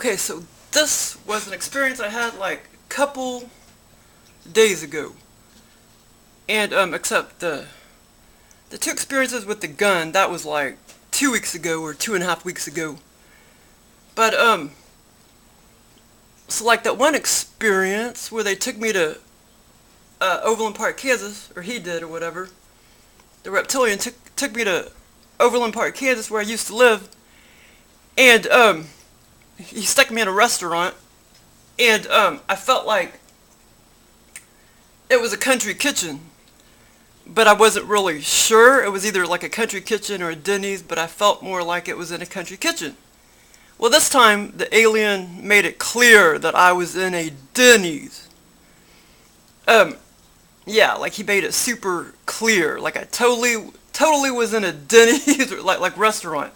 Okay, so this was an experience I had like a couple days ago. And except the two experiences with the gun, that was like 2 weeks ago or 2.5 weeks ago. But so like that one experience where they took me to Overland Park, Kansas, or he did or whatever. The Reptilian took me to Overland Park, Kansas, where I used to live, and he stuck me in a restaurant, and I felt like it was a country kitchen, but I wasn't really sure. It was either like a country kitchen or a Denny's, but I felt more like it was in a country kitchen. Well, this time the alien made it clear that I was in a Denny's. Yeah, like he made it super clear, like I totally was in a Denny's like restaurant.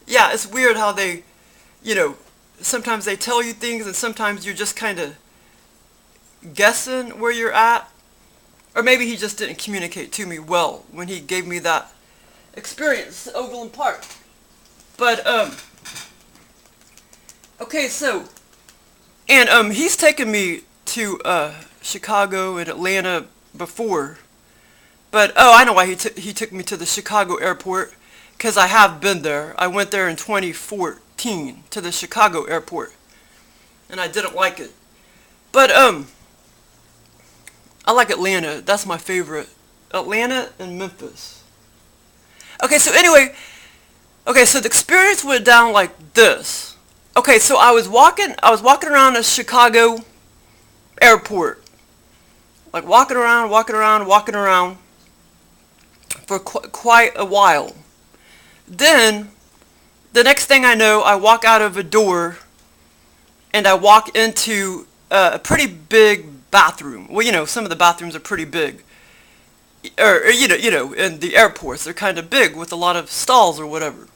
Yeah, it's weird how they, you know, sometimes they tell you things and sometimes you're just kind of guessing where you're at. Or maybe he just didn't communicate to me well when he gave me that experience at Overland Park. But okay, so and he's taken me to Chicago and Atlanta before. But oh, I know why he took me to the Chicago airport, because I have been there. I went there in 2014 to the Chicago airport, and I didn't like it. But I like Atlanta. That's my favorite. Atlanta and Memphis. Okay, so anyway, okay, so the experience went down like this. Okay, so I was walking around the Chicago airport, like walking around for quite a while. Then, the next thing I know, I walk out of a door, and I walk into a pretty big bathroom. Well, you know, some of the bathrooms are pretty big. Or in the airports, they're kind of big with a lot of stalls or whatever.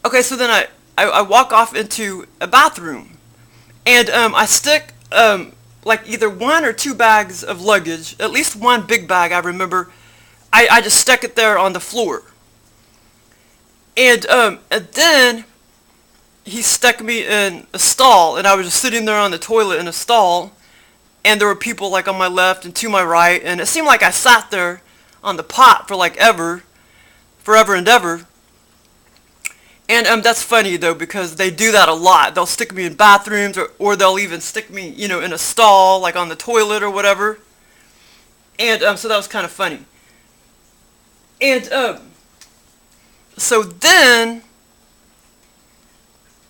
Okay, so then I walk off into a bathroom, and I stick like either one or two bags of luggage, at least one big bag I remember. I just stuck it there on the floor. And then he stuck me in a stall, and I was just sitting there on the toilet in a stall, and there were people like on my left and to my right, and it seemed like I sat there on the pot for like forever and ever. And that's funny though, because they do that a lot. They'll stick me in bathrooms, or they'll even stick me, in a stall, like on the toilet or whatever. And so that was kind of funny. And so then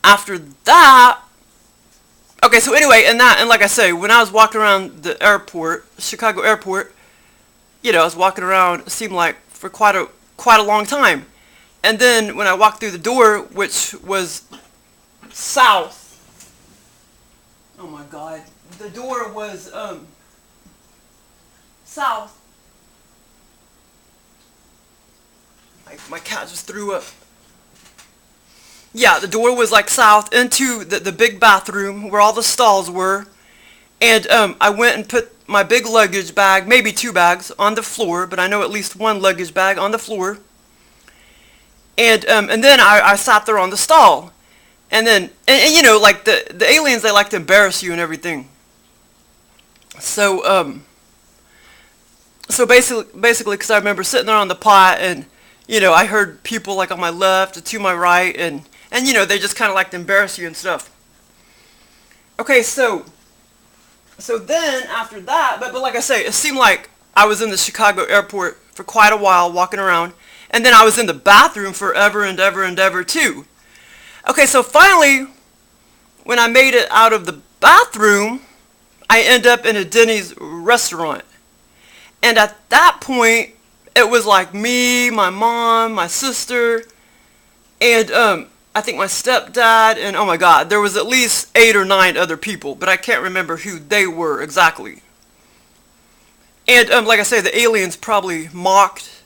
after that, okay, so anyway, and like I say, when I was walking around the airport, Chicago airport, I was walking around, it seemed like for quite a long time. And then when I walked through the door, which was south, oh my God, the door was south. My cat just threw up. Yeah, the door was like south into the big bathroom where all the stalls were. And I went and put my big luggage bag, maybe two bags, on the floor, but I know at least one luggage bag on the floor. And then I sat there on the stall. And then, and like the aliens, they like to embarrass you and everything. So, so basically, because I remember sitting there on the pot, and, I heard people like on my left and to my right, and they just kind of like to embarrass you and stuff. Okay, so then after that, but like I say, it seemed like I was in the Chicago airport for quite a while walking around, and then I was in the bathroom forever and ever too. Okay, so finally, when I made it out of the bathroom, I end up in a Denny's restaurant. And at that point, it was like me, my mom, my sister, and I think my stepdad, and oh my God, there was at least 8 or 9 other people, but I can't remember who they were exactly. And like I say, the aliens probably mocked,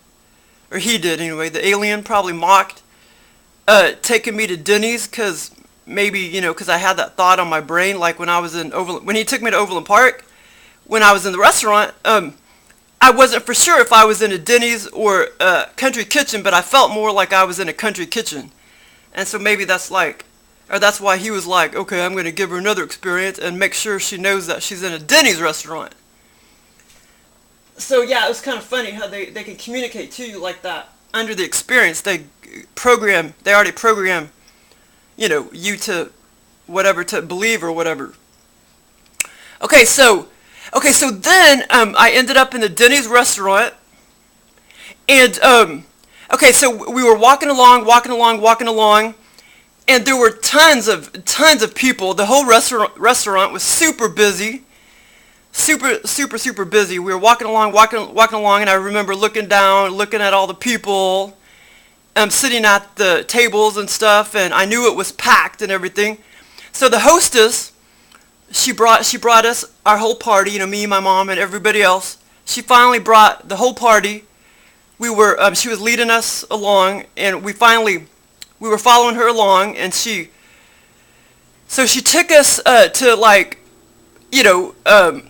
or he did anyway, the alien probably mocked taking me to Denny's, because maybe, because I had that thought on my brain, like when I was in when he took me to Overland Park, when I was in the restaurant, I wasn't for sure if I was in a Denny's or a country kitchen, but I felt more like I was in a country kitchen. And so maybe that's like Or that's why he was like, okay, I'm going to give her another experience and make sure she knows that she's in a Denny's restaurant. So yeah, it was kind of funny how they can communicate to you like that. Under the experience, they already program, you to whatever, to believe or whatever. Okay, so then I ended up in the Denny's restaurant, and okay, so we were walking along, and there were tons of people. The whole restaurant was super busy, super busy. We were walking along, and I remember looking down, looking at all the people, sitting at the tables and stuff, and I knew it was packed and everything. So the hostess, she brought us our whole party, me, my mom, and everybody else. She finally brought the whole party. She was leading us along, and we were following her along, and she took us to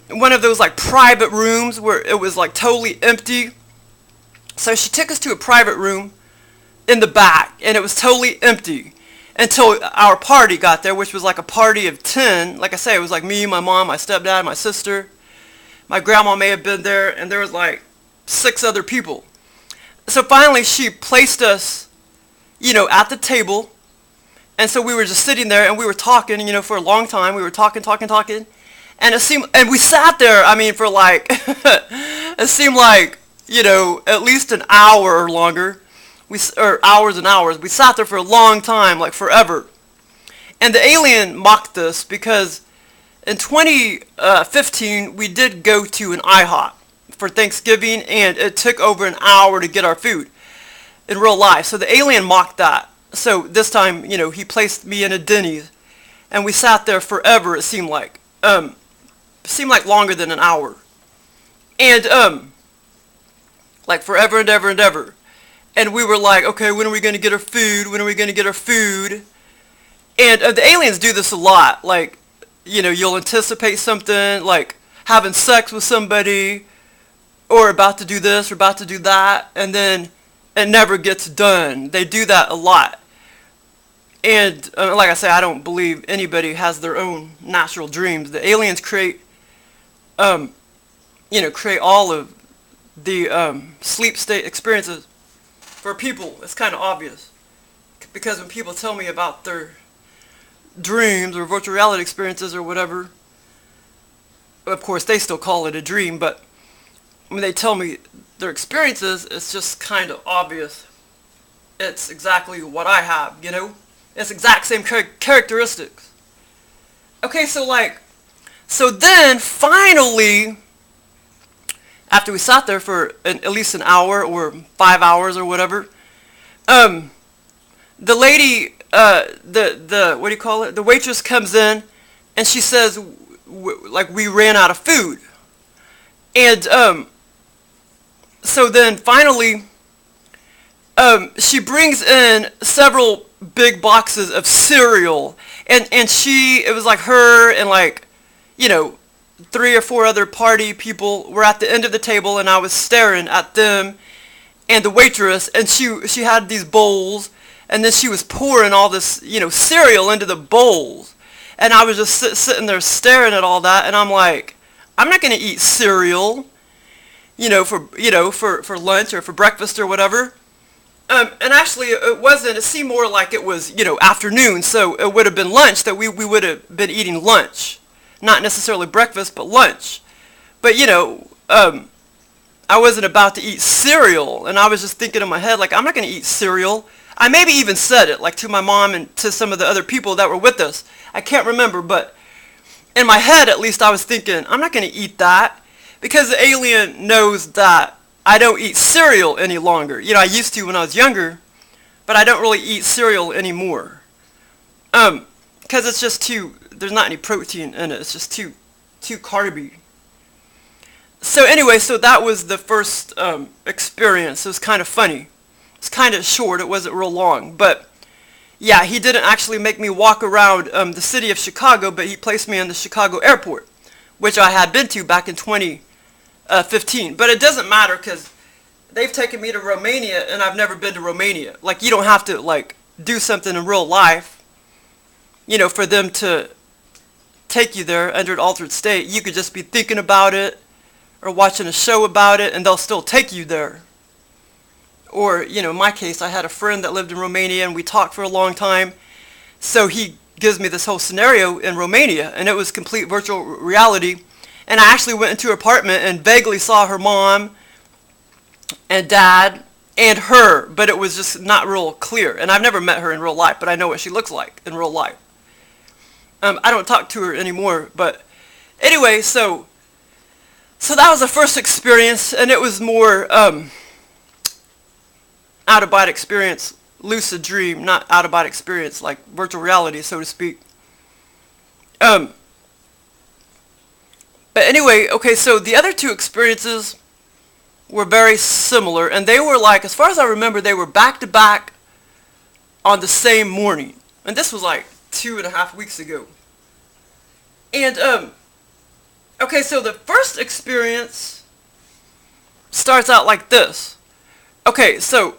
one of those like private rooms where it was like totally empty. So she took us to a private room in the back, and it was totally empty until our party got there, which was like a party of 10. Like I say, it was like me, my mom, my stepdad, my sister, my grandma may have been there, and there was like 6 other people. So finally she placed us, at the table, and so we were just sitting there and we were talking, for a long time. We were talking, and and we sat there, for like, it seemed like, at least an hour or longer. Or hours and hours. We sat there for a long time, like forever. And the alien mocked us because in 2015 we did go to an IHOP for Thanksgiving, and it took over an hour to get our food in real life. So the alien mocked that. So this time, he placed me in a Denny's, and we sat there forever. It seemed like longer than an hour, and like forever and ever and ever. And we were like, okay, when are we going to get our food? And the aliens do this a lot. Like, you'll anticipate something, like having sex with somebody, or about to do this, or about to do that, and then it never gets done. They do that a lot. And like I say, I don't believe anybody has their own natural dreams. The aliens create all of the sleep state experiences for people. It's kind of obvious, because when people tell me about their dreams or virtual reality experiences or whatever, of course they still call it a dream, but when they tell me their experiences, it's just kind of obvious. It's exactly what I have, It's exact same characteristics. Okay, so then finally, after we sat there for at least an hour or 5 hours or whatever, the lady, what do you call it? The waitress comes in, and she says, we ran out of food. And so then finally, she brings in several big boxes of cereal, and it was like her and 3 or 4 other party people were at the end of the table, and I was staring at them and the waitress, and she had these bowls, and then she was pouring all this, cereal into the bowls, and I was just sitting there staring at all that, and I'm like, I'm not going to eat cereal, for lunch or for breakfast or whatever. And actually it wasn't. It seemed more like it was, afternoon, so it would have been lunch, that we would have been eating lunch. Not necessarily breakfast, but lunch. But, I wasn't about to eat cereal, and I was just thinking in my head, I'm not going to eat cereal. I maybe even said it, to my mom and to some of the other people that were with us. I can't remember, but in my head, at least, I was thinking, I'm not going to eat that, because the alien knows that I don't eat cereal any longer. I used to when I was younger, but I don't really eat cereal anymore. Because it's just there's not any protein in it. It's just too carby. So anyway, so that was the first experience. It was kind of funny. It's kind of short. It wasn't real long. But yeah, he didn't actually make me walk around the city of Chicago, but he placed me in the Chicago airport, which I had been to back in 2015. But it doesn't matter, because they've taken me to Romania, and I've never been to Romania. You don't have to, do something in real life. for them to take you there under an altered state. You could just be thinking about it or watching a show about it, and they'll still take you there. Or, in my case, I had a friend that lived in Romania, and we talked for a long time. So he gives me this whole scenario in Romania, and it was complete virtual reality. And I actually went into her apartment and vaguely saw her mom and dad and her, but it was just not real clear. And I've never met her in real life, but I know what she looks like in real life. I don't talk to her anymore, but anyway, so that was the first experience, and it was more out-of-body experience, lucid dream, not out-of-body experience, like virtual reality, so to speak. But anyway, okay, so the other two experiences were very similar, and they were like, as far as I remember, they were back-to-back on the same morning. And this was like 2.5 weeks ago. And, okay, so the first experience starts out like this. Okay, so,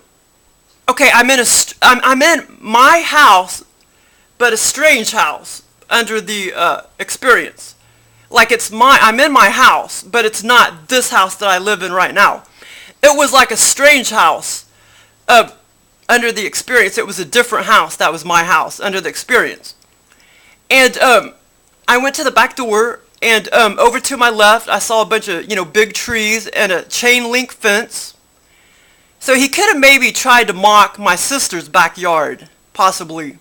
I'm in my house, but a strange house under the experience. Like I'm in my house, but it's not this house that I live in right now. It was like a strange house under the experience. It was a different house that was my house under the experience. And I went to the back door, and over to my left, I saw a bunch of, big trees and a chain link fence. So he could have maybe tried to mock my sister's backyard, possibly.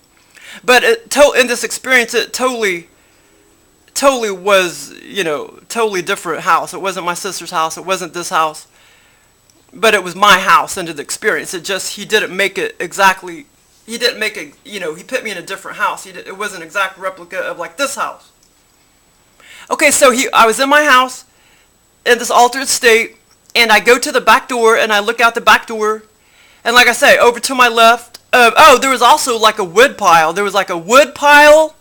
But in this experience, it totally was, totally different house. It wasn't my sister's house. It wasn't this house. But it was my house under the experience. He didn't make it exactly, he put me in a different house. It wasn't an exact replica of like this house. Okay, so I was in my house in this altered state, and I go to the back door, and I look out the back door, and like I say, over to my left, there was also like a wood pile. There was like a wood pile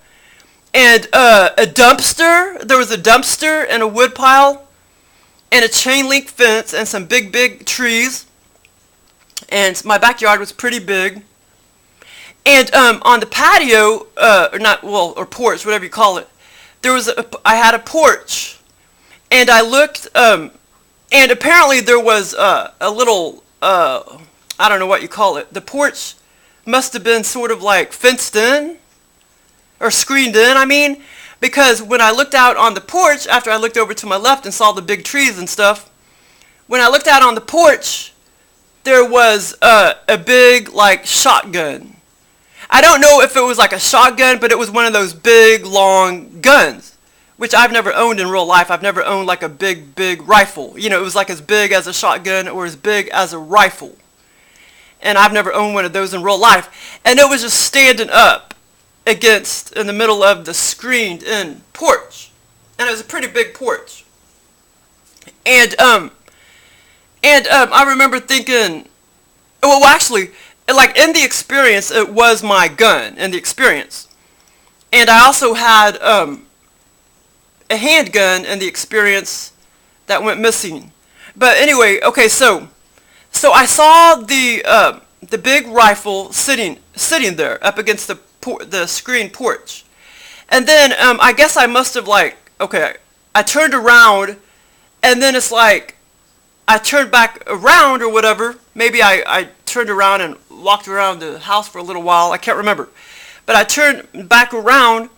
and a dumpster. There was a dumpster and a wood pile and a chain link fence and some big trees. And my backyard was pretty big. And on the patio, or porch, whatever you call it, I had a porch. And I looked, and apparently there was a little, I don't know what you call it. The porch must have been sort of like fenced in, or screened in, because when I looked out on the porch, after I looked over to my left and saw the big trees and stuff, when I looked out on the porch, there was a big, like, shotgun. I don't know if it was like a shotgun, but it was one of those big, long guns, which I've never owned in real life. I've never owned like a big rifle. It was like as big as a shotgun or as big as a rifle. And I've never owned one of those in real life. And it was just standing up in the middle of the screened in porch. And it was a pretty big porch. And I remember thinking, well actually, like in the experience, it was my gun in the experience. And I also had a handgun in the experience that went missing. But anyway, okay, so I saw the big rifle sitting there up against the screen porch. And then I guess I must have I turned around, and then it's like I turned back around or whatever. Maybe I turned around and walked around the house for a little while. I can't remember. But I turned back around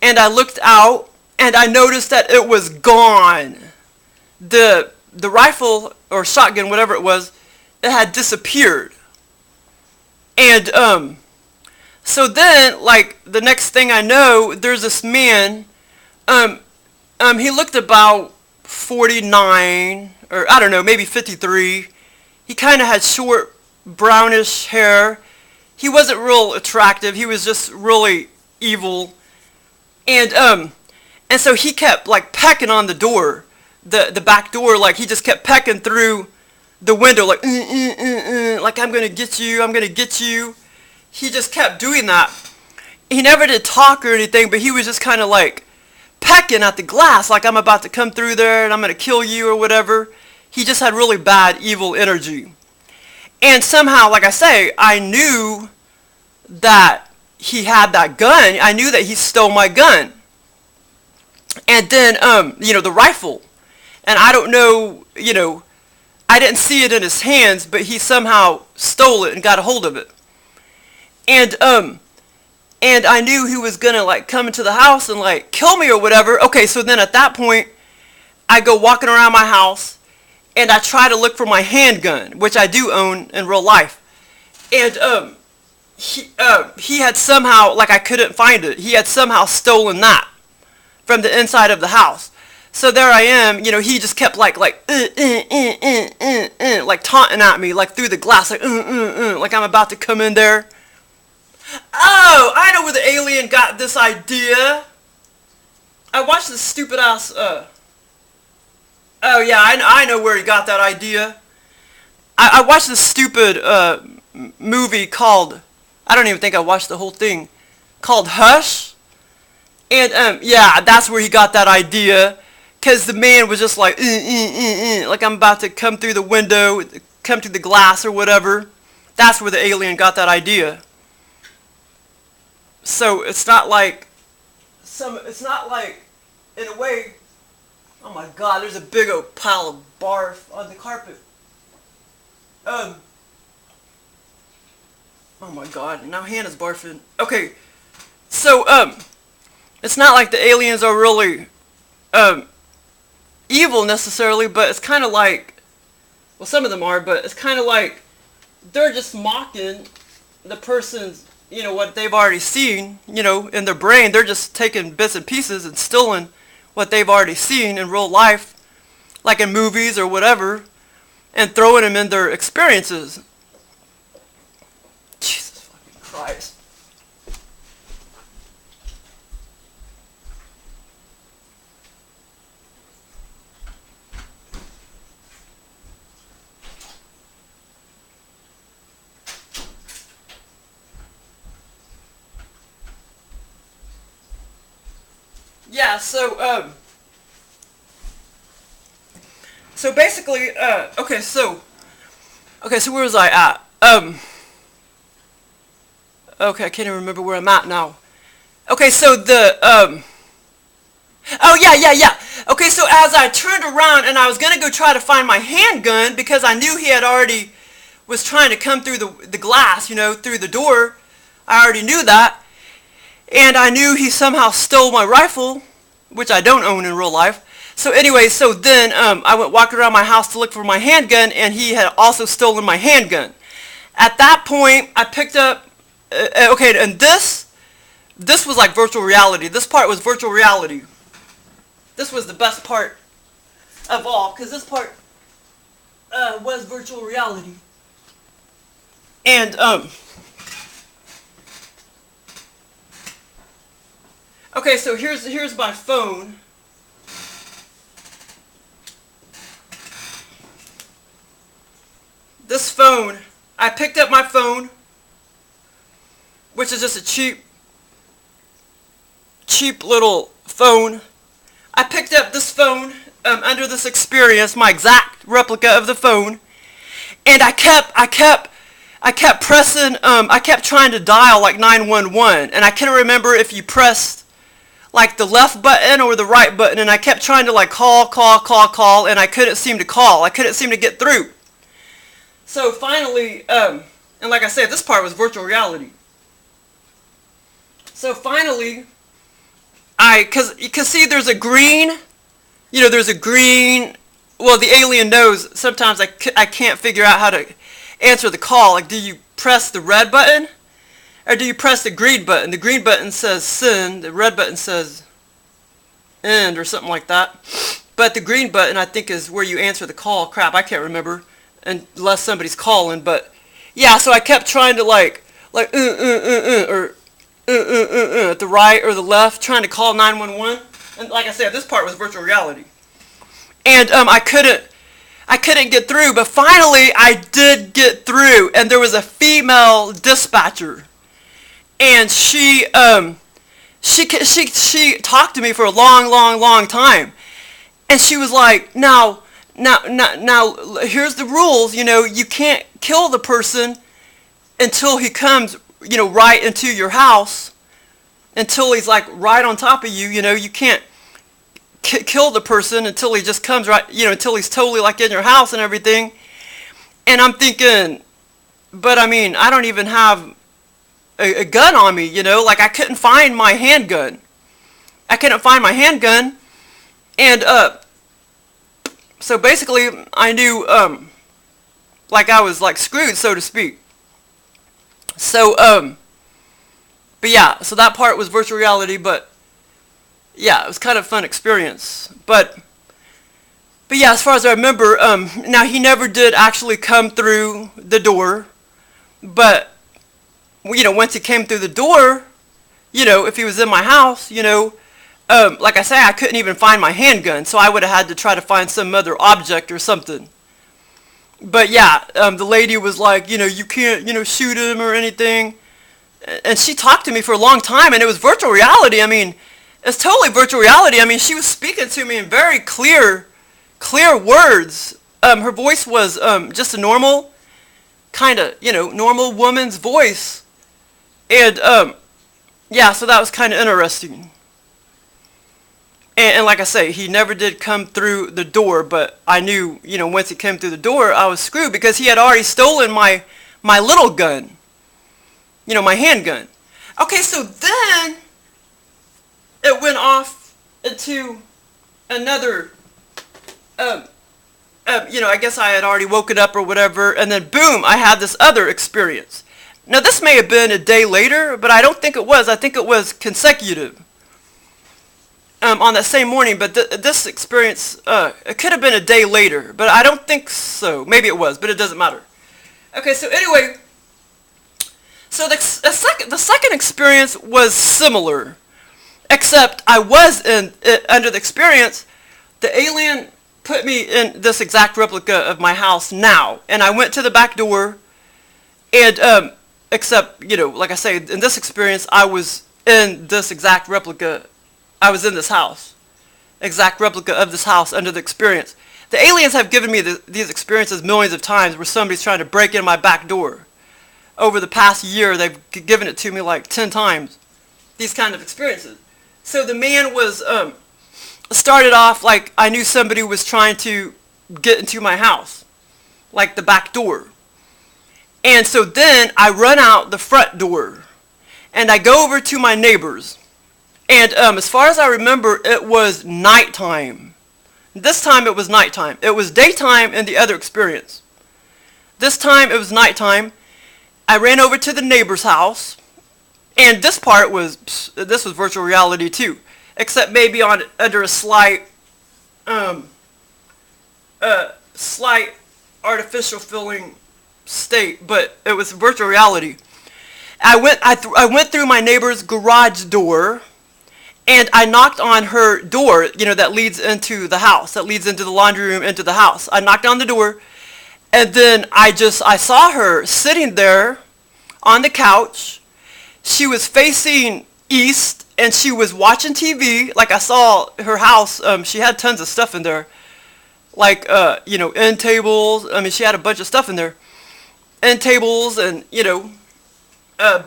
and I looked out and I noticed that it was gone. The rifle or shotgun, whatever it was, it had disappeared. And so then, like, the next thing I know, there's this man, he looked about 49, or I don't know, maybe 53. He kind of had short, brownish hair. He wasn't real attractive. He was just really evil. And so he kept, like, pecking on the door, the back door. Like, he just kept pecking through the window, like, like, I'm going to get you, I'm going to get you. He just kept doing that. He never did talk or anything, but he was just kind of, like, pecking at the glass, like, I'm about to come through there and I'm going to kill you or whatever. He just had really bad, evil energy. And somehow, like I say, I knew that he had that gun. I knew that he stole my gun. And then, the rifle. And I don't know, I didn't see it in his hands, but he somehow stole it and got a hold of it. And I knew he was gonna like come into the house and like kill me or whatever. Okay, so then at that point, I go walking around my house and I try to look for my handgun, which I do own in real life. And he had somehow, like I couldn't find it, he had somehow stolen that from the inside of the house. So there I am, he just kept like taunting at me, like through the glass, like I'm about to come in there. Oh, I know where the alien got this idea. I watched this stupid ass, oh yeah, I know where he got that idea. I watched this stupid, movie called, I don't even think I watched the whole thing, called Hush. And, yeah, that's where he got that idea. Because the man was just like I'm about to come through the window, come through the glass or whatever. That's where the alien got that idea. So it's not like, in a way, oh my god, there's a big old pile of barf on the carpet. Oh my god, now Hannah's barfing. Okay, so, it's not like the aliens are really, evil necessarily, but it's kind of like, well, some of them are, but it's kind of like they're just mocking the person's, what they've already seen, in their brain. They're just taking bits and pieces and stealing what they've already seen in real life, like in movies or whatever, and throwing them in their experiences. Jesus fucking Christ. Yeah, so basically, okay, so where was I at? Okay, I can't even remember where I'm at now. Okay, so oh, yeah. Okay, so as I turned around and I was going to go try to find my handgun because I knew he had already was trying to come through the glass, through the door. I already knew that. And I knew he somehow stole my rifle, which I don't own in real life. So anyway, so then I went walking around my house to look for my handgun, and he had also stolen my handgun. At that point, I picked up, okay, and this was like virtual reality. This part was virtual reality. This was the best part of all, because this part was virtual reality. And, okay, so here's my phone. This phone, I picked up my phone, which is just a cheap little phone. I picked up this phone under this experience, my exact replica of the phone, and I kept pressing, I kept trying to dial like 911, and I can't remember if you pressed like the left button or the right button, and I kept trying to like call, and I couldn't seem to call. I couldn't seem to get through. So finally, and like I said, this part was virtual reality. So finally, cause see, there's a green, there's a green, well, the alien knows sometimes I can't figure out how to answer the call. Like, do you press the red button? Or do you press the green button? The green button says send, the red button says end or something like that. But the green button, I think, is where you answer the call. Crap, I can't remember unless somebody's calling. But yeah, so I kept trying to like or at the right or the left, trying to call 911. And like I said, this part was virtual reality. And I couldn't get through, but finally I did get through, and there was a female dispatcher. And she talked to me for a long time, and she was like, now, here's the rules. You can't kill the person until he comes right into your house until he's like right on top of you. You can't kill the person until he just comes right, until he's totally like in your house and everything. And I'm thinking, but I mean, I don't even have a gun on me, like I couldn't find my handgun. And so basically I knew like I was like screwed, so to speak. So but yeah, so that part was virtual reality, but yeah, it was kind of a fun experience. But yeah, as far as I remember, now he never did actually come through the door, but once he came through the door, if he was in my house, like I say, I couldn't even find my handgun, so I would have had to try to find some other object or something. But yeah, the lady was like, you can't, shoot him or anything. And she talked to me for a long time, and it was virtual reality. I mean, it's totally virtual reality. I mean, she was speaking to me in very clear words. Her voice was just a normal, kind of, normal woman's voice. And yeah, so that was kind of interesting. And like I say, he never did come through the door, but I knew, once he came through the door, I was screwed because he had already stolen my little gun, my handgun. Okay, so then it went off into another, I guess I had already woken up or whatever, and then boom, I had this other experience. Now, this may have been a day later, but I don't think it was. I think it was consecutive. On that same morning, but this experience, it could have been a day later, but I don't think so. Maybe it was, but it doesn't matter. Okay, so anyway, so the second experience was similar, except I was under the experience, the alien put me in this exact replica of my house now, and I went to the back door, and except, like I say, in this experience, I was in this exact replica. I was in this house, exact replica of this house under the experience. The aliens have given me these experiences millions of times where somebody's trying to break in my back door. Over the past year, they've given it to me like 10 times, these kind of experiences. So the man was, started off like I knew somebody was trying to get into my house, like the back door. And so then I run out the front door, and I go over to my neighbors. And as far as I remember, it was nighttime. This time it was nighttime. It was daytime in the other experience. This time it was nighttime. I ran over to the neighbor's house. And this was virtual reality too. Except maybe under a slight artificial feeling state. But it was virtual reality. I went through my neighbor's garage door. And I knocked on her door, that leads into the house, that leads into the laundry room, into the house. I knocked on the door, and then I saw her sitting there on the couch. She was facing east, and she was watching TV. Like I saw her house, she had tons of stuff in there, like, end tables. I mean, she had a bunch of stuff in there. End tables and,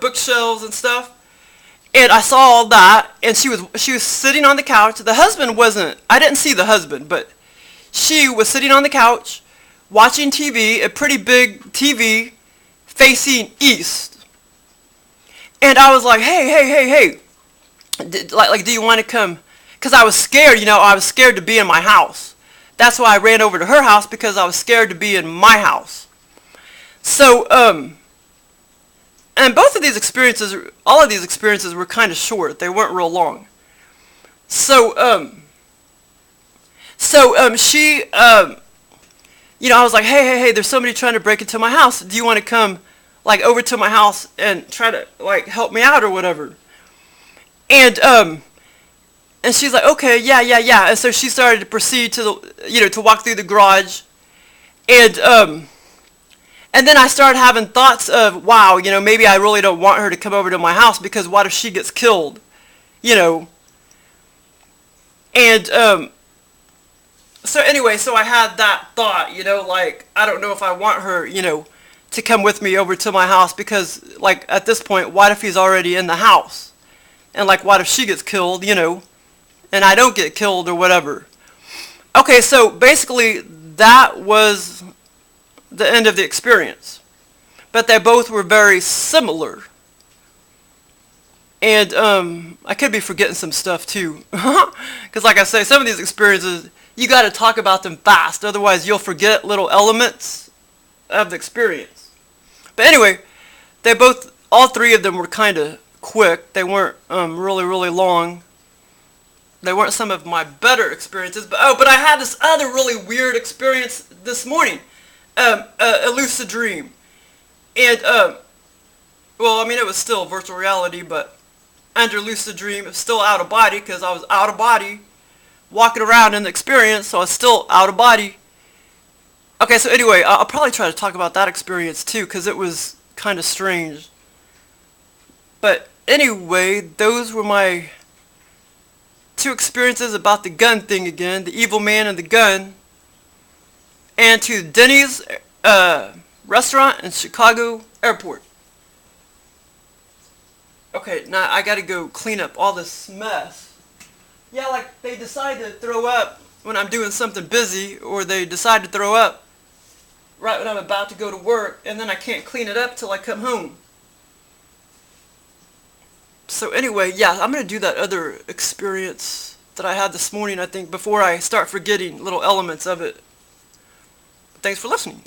bookshelves and stuff. And I saw all that, and she was sitting on the couch. The husband wasn't, I didn't see the husband, but she was sitting on the couch, watching TV, a pretty big TV, facing east. And I was like, hey, do you want to come? Because I was scared, I was scared to be in my house. That's why I ran over to her house, because I was scared to be in my house. So, and both of these experiences, all of these experiences were kind of short. They weren't real long. So, she, I was like, hey, there's somebody trying to break into my house. Do you want to come, like, over to my house and try to, like, help me out or whatever? And she's like, okay, yeah. And so she started to proceed to to walk through the garage. And then I started having thoughts of, wow, maybe I really don't want her to come over to my house, because what if she gets killed? And so anyway, so I had that thought, like, I don't know if I want her, to come with me over to my house because, like, at this point, what if he's already in the house? And, like, what if she gets killed, you know, and I don't get killed or whatever? Okay, so basically that was the end of the experience. But they both were very similar. And I could be forgetting some stuff too. Because like I say, some of these experiences, you got to talk about them fast. Otherwise, you'll forget little elements of the experience. But anyway, all three of them were kind of quick. They weren't really, really long. They weren't some of my better experiences. But I had this other really weird experience this morning. A lucid dream. And, well, I mean, it was still virtual reality, but under lucid dream, it was still out of body because I was out of body, walking around in the experience, so I was still out of body. Okay, so anyway, I'll probably try to talk about that experience too because it was kind of strange. But anyway, those were my two experiences about the gun thing again, the evil man and the gun, and to Denny's restaurant in Chicago airport. Okay, now I gotta go clean up all this mess. Yeah, like they decide to throw up when I'm doing something busy, or they decide to throw up right when I'm about to go to work, and then I can't clean it up till I come home. So anyway, yeah, I'm gonna do that other experience that I had this morning, I think, before I start forgetting little elements of it. Thanks for listening.